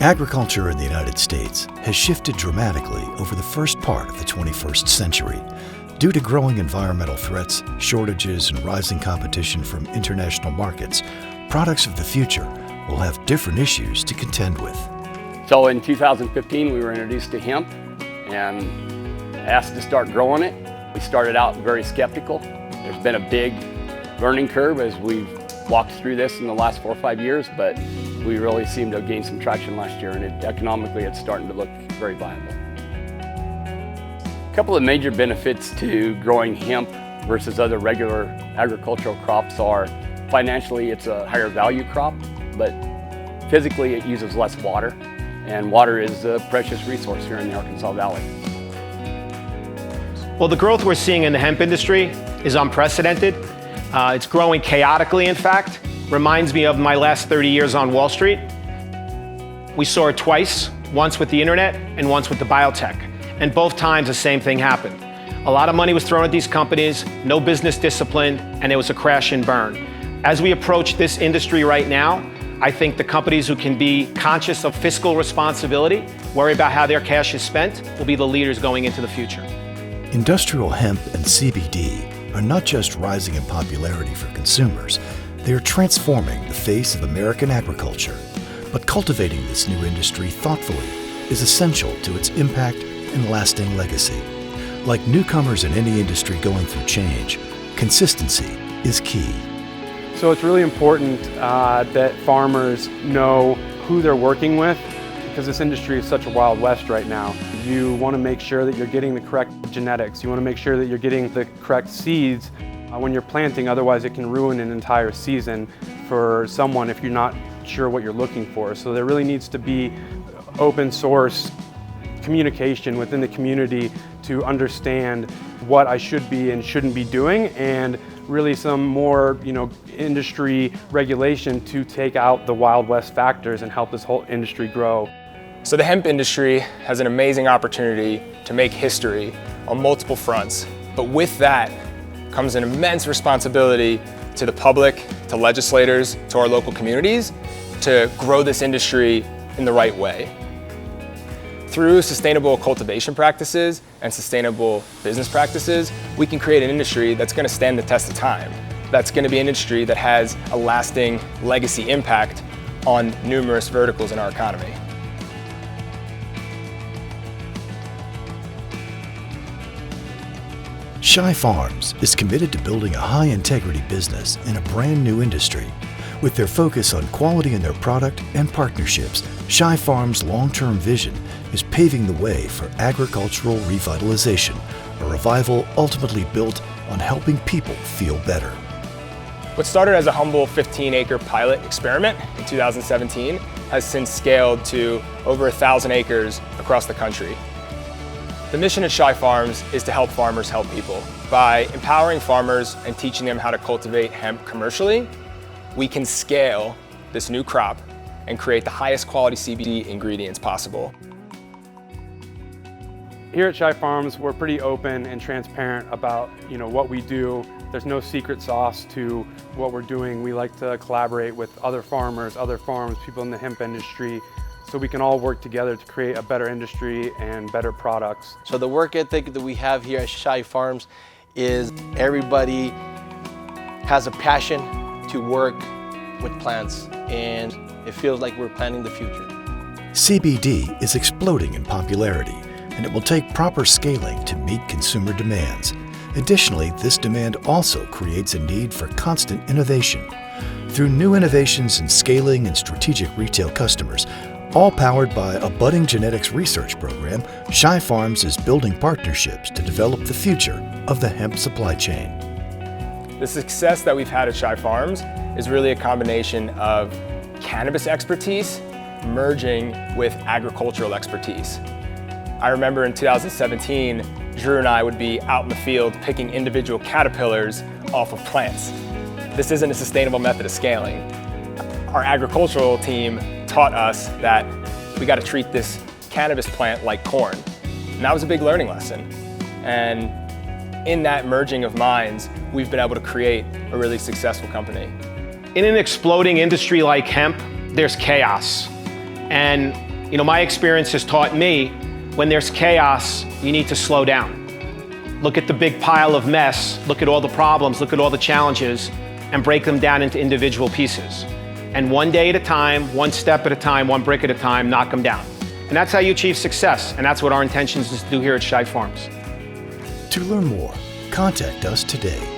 Agriculture in the United States has shifted dramatically over the first part of the 21st century. Due to growing environmental threats, shortages, and rising competition from international markets, products of the future will have different issues to contend with. So in 2015, we were introduced to hemp and asked to start growing it. We started out very skeptical. There's been a big learning curve as we've walked through this in the last 4 or 5 years, but we really seemed to have gained some traction last year, and economically it's starting to look very viable. A couple of major benefits to growing hemp versus other regular agricultural crops are financially it's a higher value crop, but physically it uses less water, and water is a precious resource here in the Arkansas Valley. Well, the growth we're seeing in the hemp industry is unprecedented. It's growing chaotically, in fact. Reminds me of my last 30 years on Wall Street. We saw it twice, once with the internet and once with the biotech. And both times the same thing happened. A lot of money was thrown at these companies, no business discipline, and there was a crash and burn. As we approach this industry right now, I think the companies who can be conscious of fiscal responsibility, worry about how their cash is spent, will be the leaders going into the future. Industrial hemp and CBD are not just rising in popularity for consumers, they are transforming the face of American agriculture. But cultivating this new industry thoughtfully is essential to its impact and lasting legacy. Like newcomers in any industry going through change, consistency is key. So it's really important that farmers know who they're working with, because this industry is such a wild west right now. You want to make sure that you're getting the correct genetics. You want to make sure that you're getting the correct seeds when you're planting, otherwise it can ruin an entire season for someone if you're not sure what you're looking for. So there really needs to be open source communication within the community to understand what I should be and shouldn't be doing, and really some more industry regulation to take out the Wild West factors and help this whole industry grow. So the hemp industry has an amazing opportunity to make history on multiple fronts, but with that comes an immense responsibility to the public, to legislators, to our local communities to grow this industry in the right way. Through sustainable cultivation practices and sustainable business practices, we can create an industry that's going to stand the test of time. That's going to be an industry that has a lasting legacy impact on numerous verticals in our economy. Shi Farms is committed to building a high-integrity business in a brand new industry. With their focus on quality in their product and partnerships, Shi Farms' long-term vision is paving the way for agricultural revitalization, a revival ultimately built on helping people feel better. What started as a humble 15-acre pilot experiment in 2017 has since scaled to over 1,000 acres across the country. The mission at Shi Farms is to help farmers help people. By empowering farmers and teaching them how to cultivate hemp commercially, we can scale this new crop and create the highest quality CBD ingredients possible. Here at Shi Farms, we're pretty open and transparent about what we do. There's no secret sauce to what we're doing. We like to collaborate with other farmers, other farms, people in the hemp industry, so we can all work together to create a better industry and better products. So the work ethic that we have here at Shi Farms is everybody has a passion to work with plants, and it feels like we're planning the future. CBD is exploding in popularity, and it will take proper scaling to meet consumer demands. Additionally, this demand also creates a need for constant innovation. Through new innovations in scaling and strategic retail customers, all powered by a budding genetics research program, Shi Farms is building partnerships to develop the future of the hemp supply chain. The success that we've had at Shi Farms is really a combination of cannabis expertise merging with agricultural expertise. I remember in 2017, Drew and I would be out in the field picking individual caterpillars off of plants. This isn't a sustainable method of scaling. Our agricultural team taught us that we got to treat this cannabis plant like corn. And that was a big learning lesson. And in that merging of minds, we've been able to create a really successful company. In an exploding industry like hemp, there's chaos. And My experience has taught me when there's chaos, you need to slow down. Look at the big pile of mess, look at all the problems, look at all the challenges, and break them down into individual pieces. And one day at a time, one step at a time, one brick at a time, knock them down. And that's how you achieve success, and that's what our intention is to do here at Shi Farms. To learn more, contact us today.